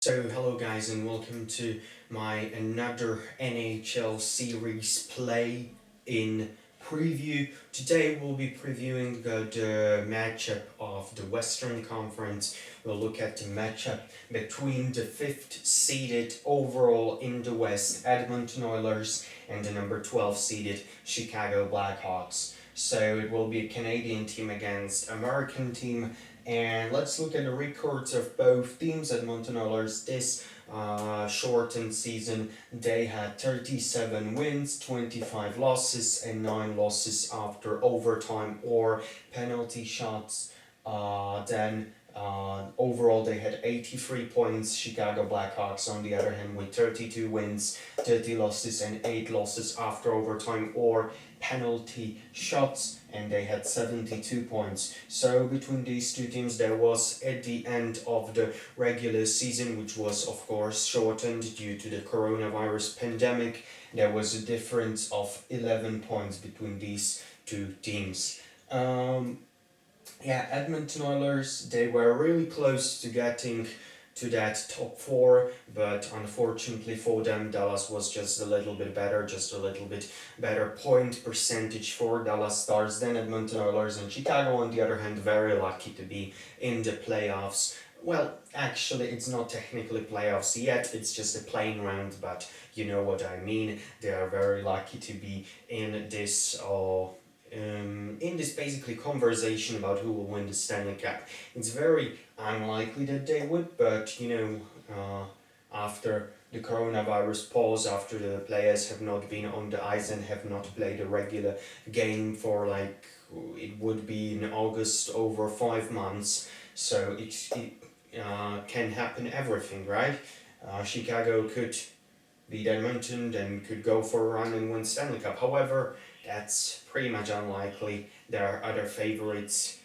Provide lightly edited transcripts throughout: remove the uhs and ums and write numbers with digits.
So hello guys and welcome to my another NHL series play in preview. Today we'll be previewing the matchup of the Western Conference. We'll look at the matchup between the 5th seeded overall in the West Edmonton Oilers and the number 12 seeded Chicago Blackhawks. So it will be a Canadian team against American team, and let's look at the records of both teams. Edmonton Oilers this shortened season, they had 37 wins, 25 losses, and 9 losses after overtime or penalty shots. Then overall they had 83 points. Chicago Blackhawks on the other hand with 32 wins, 30 losses, and 8 losses after overtime or penalty shots, and they had 72 points. So between these two teams there was, at the end of the regular season, which was of course shortened due to the coronavirus pandemic, there was a difference of 11 points between these two teams. Edmonton Oilers, they were really close to getting to that top four, but unfortunately for them, Dallas was just a little bit better, point percentage for Dallas Stars than Edmonton Oilers, and Chicago, on the other hand, very lucky to be in the playoffs. Well, actually, it's not technically playoffs yet, it's just a playing round, but you know what I mean. They are very lucky to be in this basically conversation about who will win the Stanley Cup. It's very unlikely that they would, but after the coronavirus pause, after the players have not been on the ice and have not played a regular game for it would be in August, over 5 months, so it can happen everything, right? Chicago could beat Edmonton, then could go for a run and win Stanley Cup. However, that's pretty much unlikely. There are other favorites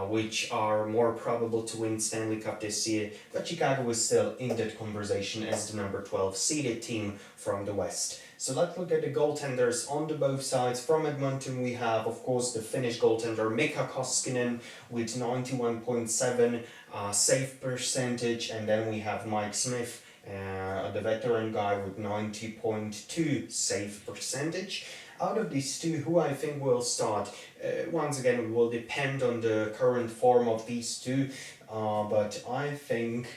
which are more probable to win Stanley Cup this year, but Chicago is still in that conversation as the number 12 seeded team from the West. So let's look at the goaltenders on the both sides. From Edmonton we have, of course, the Finnish goaltender Mika Koskinen with 91.7 save percentage, and then we have Mike Smith, the veteran guy, with 90.2 save percentage. Out of these two, who I think will start? Once again, it will depend on the current form of these two, but I think,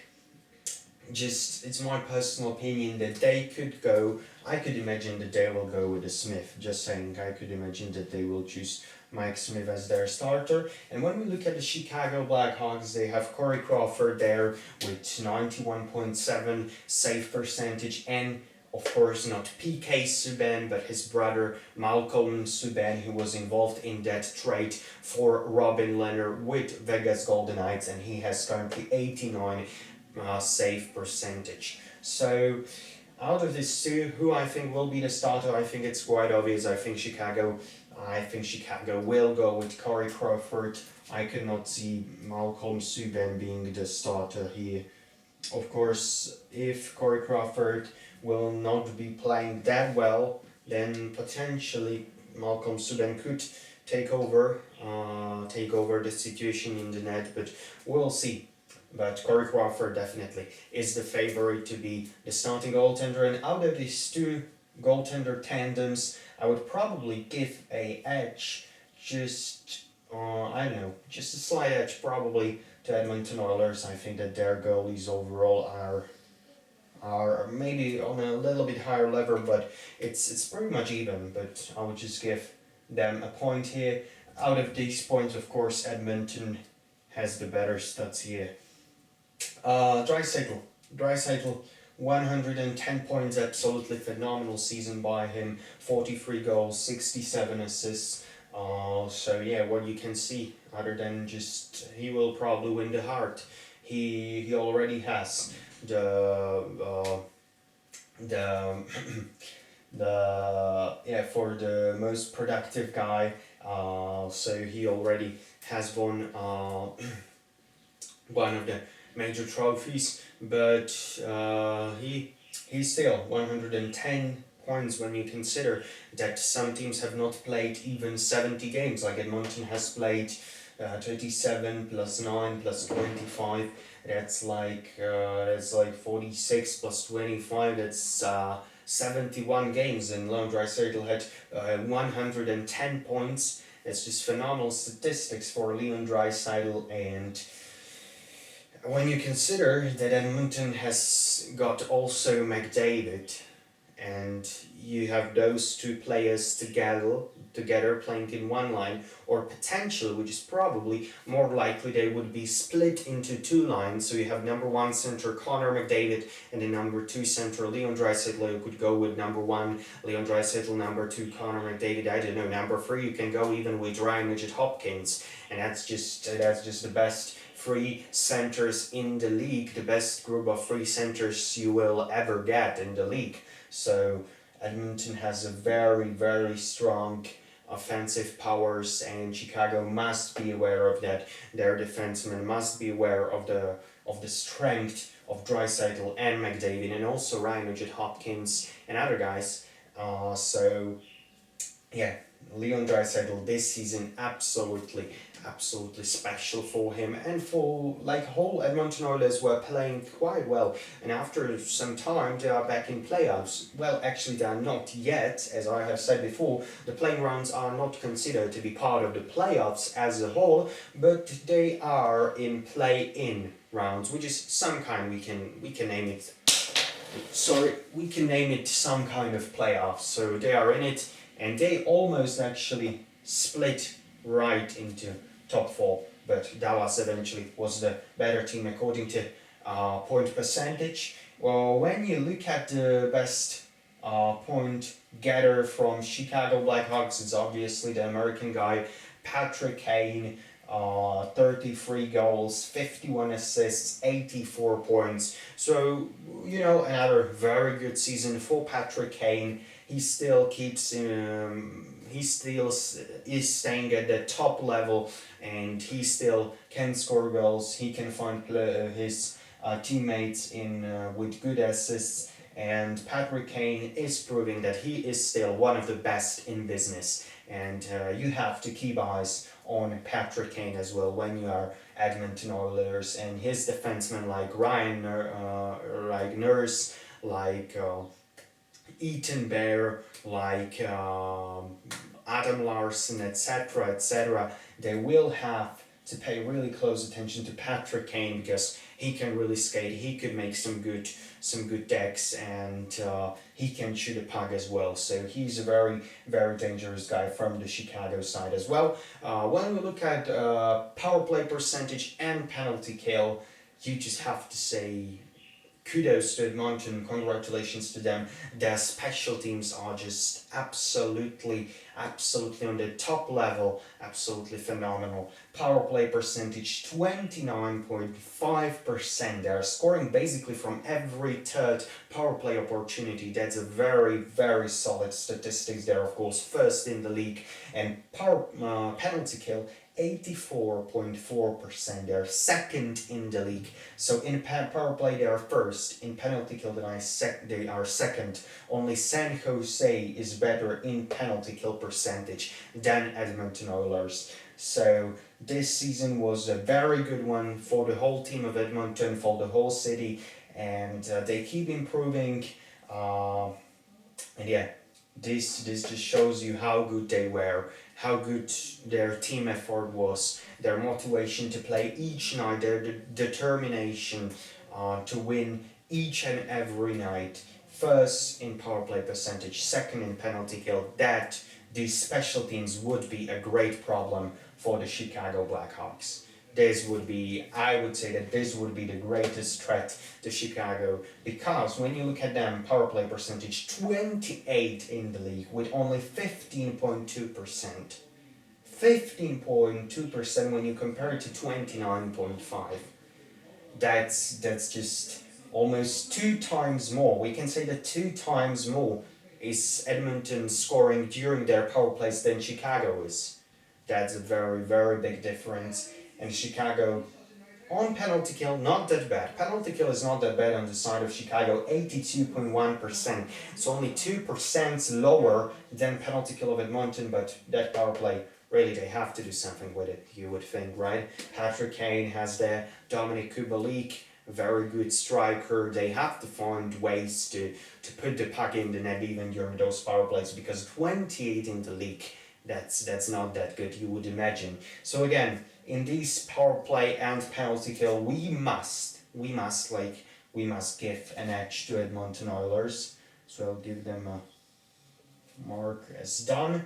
just it's my personal opinion, that they could go. I could imagine that they will go with the Smith. Just saying, I could imagine that they will choose Mike Smith as their starter. And when we look at the Chicago Blackhawks, they have Corey Crawford there with 91.7 save percentage, and of course not PK Subban, but his brother Malcolm Subban, who was involved in that trade for Robin Lehner with Vegas Golden Knights, and he has currently 89 save percentage. So out of these two, who I think will be the starter? I think it's quite obvious. I think Chicago will go with Corey Crawford. I could not see Malcolm Subban being the starter here. Of course, if Corey Crawford will not be playing that well, then potentially Malcolm Subban could take over the situation in the net, but we'll see. But Corey Crawford definitely is the favorite to be the starting goaltender, and out of these two goaltender tandems, I would probably give a edge, just a slight edge probably to Edmonton Oilers. I think that their goalies overall are maybe on a little bit higher level, but it's pretty much even. But I would just give them a point here. Out of these points, of course, Edmonton has the better stats here. Draisaitl, 110 points, absolutely phenomenal season by him. 43 goals, 67 assists. So yeah, what you can see, other than just he will probably win the heart. He already has the for the most productive guy. So he already has won one of the major trophies, but he's still 110 points when you consider that some teams have not played even 70 games, like Edmonton has played 37 plus 9 plus 25. That's like 46 plus 25. That's 71 games, and Leon Draisaitl had 110 points. That's just phenomenal statistics for Leon Draisaitl. And when you consider that Edmonton has got also McDavid, and you have those two players together playing in one line, or potential, which is probably more likely, they would be split into two lines. So you have number one center Connor McDavid, and the number two center Leon Draisaitl. You could go with number one Leon Draisaitl, number two Connor McDavid. I don't know, number three you can go even with Ryan Midget Hopkins, and that's just the best three centers in the league, the best group of three centers you will ever get in the league. So Edmonton has a very, very strong offensive powers, and Chicago must be aware of that. Their defensemen must be aware of the strength of Draisaitl and McDavid, and also Ryan Nugent Hopkins and other guys. So yeah, Leon Draisaitl this season absolutely special for him, and for like whole Edmonton Oilers were playing quite well, and after some time they are back in playoffs. Well, actually they are not yet, as I have said before. The playing rounds are not considered to be part of the playoffs as a whole, but they are in play-in rounds, which is some kind, we can name it. Sorry, we can name it some kind of playoffs. So they are in it, and they almost actually split right into top four, but Dallas eventually was the better team according to point percentage. Well, when you look at the best point getter from Chicago Blackhawks, it's obviously the American guy Patrick Kane. 33 goals, 51 assists, 84 points. So, another very good season for Patrick Kane. He still keeps he still is staying at the top level, and he still can score goals. He can find his teammates in with good assists, and Patrick Kane is proving that he is still one of the best in business. And you have to keep eyes on Patrick Kane as well when you are Edmonton Oilers, and his defensemen like like Nurse, like Ethan Bear, like Adam Larson, etc. They will have to pay really close attention to Patrick Kane, because he can really skate. He could make some good decks, and he can shoot a puck as well. So he's a very, very dangerous guy from the Chicago side as well. When we look at power play percentage and penalty kill, you just have to say kudos to Edmonton, congratulations to them. Their special teams are just absolutely on the top level, absolutely phenomenal. Power play percentage 29.5%. They are scoring basically from every third power play opportunity. That's a very, very solid statistics there, of course, first in the league. And penalty kill 84.4%. They are second in the league. So in power play they are first. In penalty kill they are second. Only San Jose is better in penalty kill percentage than Edmonton Oilers. So this season was a very good one for the whole team of Edmonton, for the whole city, and they keep improving. And yeah, this just shows you how good they were, how good their team effort was, their motivation to play each night, their determination to win each and every night. First in power play percentage, second in penalty kill. That these special teams would be a great problem for the Chicago Blackhawks. I would say that this would be the greatest threat to Chicago, because when you look at them, power play percentage 28 in the league with only 15.2%. 15.2% when you compare it to 29.5. That's just almost 2 times more. We can say that 2 times more is Edmonton scoring during their power plays than Chicago is. That's a very, very big difference. And Chicago on penalty kill, not that bad. Penalty kill is not that bad on the side of Chicago, 82.1%. It's only 2% lower than penalty kill of Edmonton, but that power play really they have to do something with it, you would think, right? Patrick Kane has there, Dominic Kubalik, very good striker. They have to find ways to put the puck in the net even during those power plays, because 28 in the league, that's not that good, you would imagine. So again, in these power play and penalty kill, we must give an edge to Edmonton Oilers. So I'll give them a mark as done.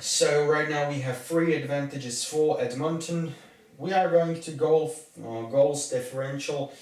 So right now we have 3 advantages for Edmonton. We are going to goals differential.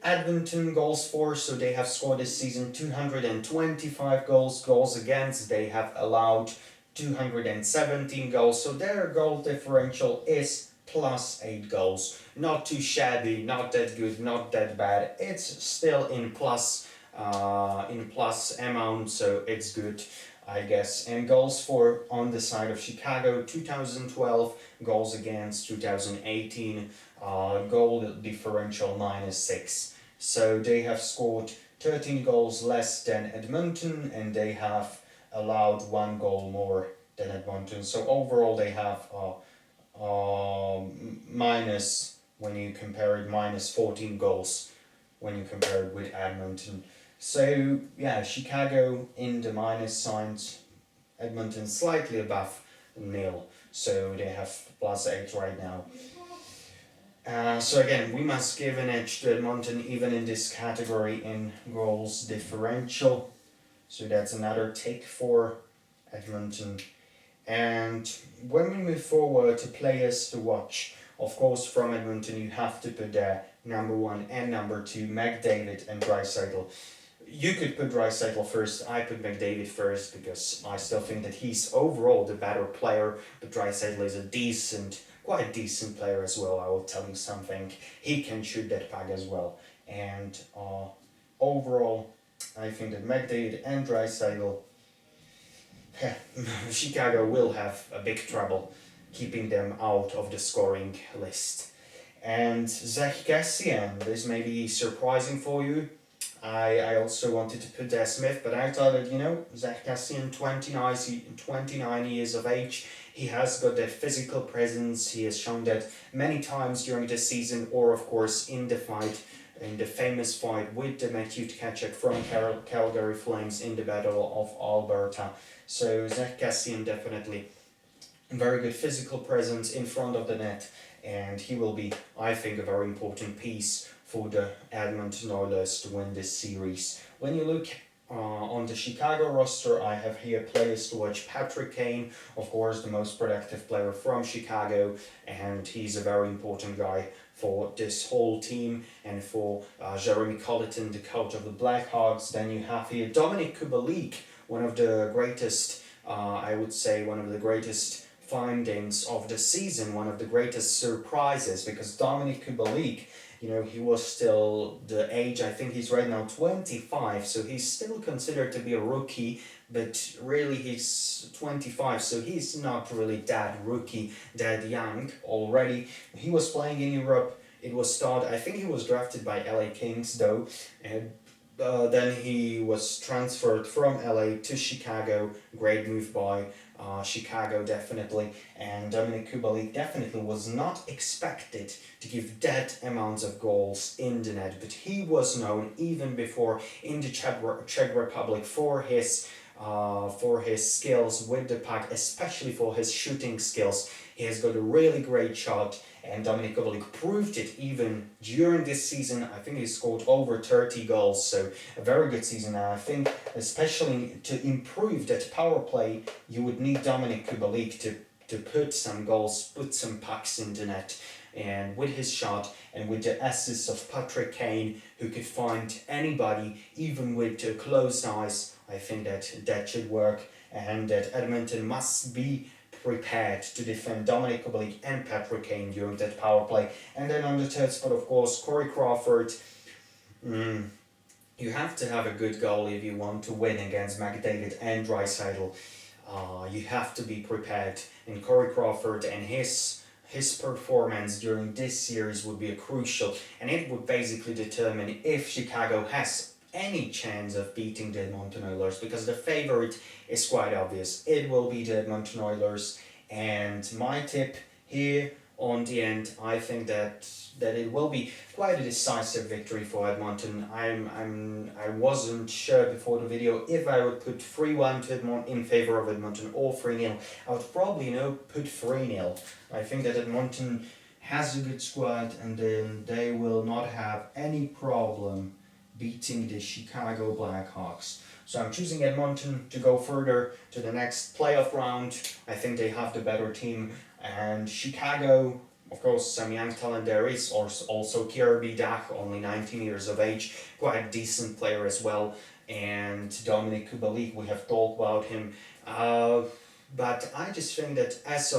Edmonton goals for, so they have scored this season 225 goals. Goals against, they have allowed 217 goals. So their goal differential is +8 goals. Not too shabby, not that good, not that bad. It's still in plus amount, so it's good, I guess. And goals for on the side of Chicago, 2012, goals against 2018, goal differential -6. So they have scored 13 goals less than Edmonton, and they have allowed 1 goal more than Edmonton. So overall they have minus, when you compare it, -14 goals when you compare it with Edmonton. So yeah, Chicago in the minus signs, Edmonton slightly above nil, so they have +8 right now. So again, we must give an edge to Edmonton even in this category in goals differential. So that's another tick for Edmonton. And when we move forward to players to watch, of course from Edmonton you have to put there number 1 and number 2, McDavid and Draisaitl. You could put Draisaitl first, I put McDavid first because I still think that he's overall the better player, but Draisaitl is a quite decent player as well. I will tell you something, he can shoot that puck as well. And overall, I think that McDavid and Draisaitl, Chicago will have a big trouble keeping them out of the scoring list. And Zach Kassian, this may be surprising for you. I also wanted to put there Smith, but I thought that, Zach Kassian, 29 years of age, he has got that physical presence. He has shown that many times during the season, or of course in the famous fight with the Matthew Tkachuk from Calgary Flames in the Battle of Alberta. So Zach Kassian definitely very good physical presence in front of the net, and he will be, I think, a very important piece for the Edmonton Oilers to win this series. When you look on the Chicago roster, I have here players to watch. Patrick Kane, of course, the most productive player from Chicago, and he's a very important guy for this whole team and for Jeremy Colliton, the coach of the Blackhawks. Then you have here Dominic Kubalik, one of the greatest, I would say, one of the greatest findings of the season, one of the greatest surprises, because Dominic Kubalik, he was still the age, I think he's right now 25, so he's still considered to be a rookie, but really he's 25, so he's not really that rookie, that young already. He was playing in Europe. It was started, I think he was drafted by LA Kings though, and then he was transferred from LA to Chicago. Great move by Chicago, definitely. And Dominic Kubalik definitely was not expected to give that amounts of goals in the net, but he was known even before in the Czech Republic for his skills with the puck, especially for his shooting skills. He has got a really great shot, and Dominic Kubalik proved it even during this season. I think he scored over 30 goals, so a very good season. And I think especially to improve that power play, you would need Dominic Kubalik to put some goals, put some pucks in the net. And with his shot and with the assists of Patrick Kane, who could find anybody, even with closed eyes, I think that should work, and that Edmonton must be prepared to defend Dominic Kubalik and Patrick Kane during that power play. And then on the third spot, of course, Corey Crawford. You have to have a good goal if you want to win against McDavid and Draisaitl. You have to be prepared, and Corey Crawford and his performance during this series would be crucial, and it would basically determine if Chicago has any chance of beating the Edmonton Oilers, because the favorite is quite obvious. It will be the Edmonton Oilers, and my tip here on the end, I think that it will be quite a decisive victory for Edmonton. I wasn't sure before the video if I would put 3-1 to Edmonton in favor of Edmonton or 3-0. I would probably put 3-0. I think that Edmonton has a good squad, and then they will not have any problem beating the Chicago Blackhawks. So I'm choosing Edmonton to go further to the next playoff round. I think they have the better team. And Chicago, of course, some young talent there is, also Kirby Dach, only 19 years of age, quite a decent player as well. And Dominic Kubalik, we have talked about him. But I just think that as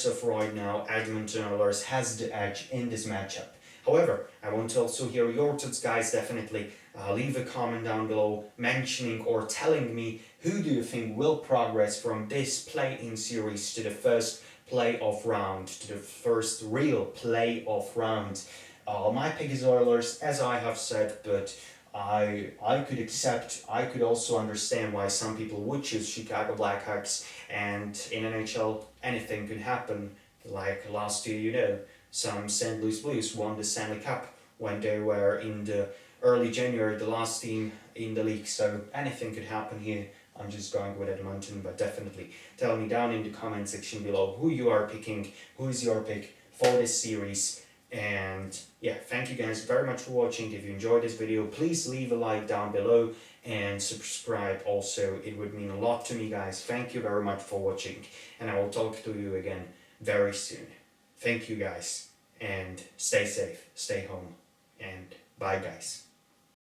of right now, Edmonton Oilers has the edge in this matchup. However, I want to also hear your thoughts, guys. Definitely leave a comment down below mentioning or telling me who do you think will progress from this play-in series to the first playoff round, to the first real playoff round. My pick is Oilers, as I have said, but I could also understand why some people would choose Chicago Blackhawks, and in NHL anything could happen. Like last year, some St. Louis Blues won the Stanley Cup when they were in the early January, the last team in the league, so anything could happen here. I'm just going with Edmonton, but definitely tell me down in the comment section below who you are picking, who is your pick for this series. And yeah, thank you guys very much for watching. If you enjoyed this video, please leave a like down below and subscribe also. It would mean a lot to me, guys. Thank you very much for watching, and I will talk to you again very soon. Thank you guys, and stay safe, stay home, and bye guys.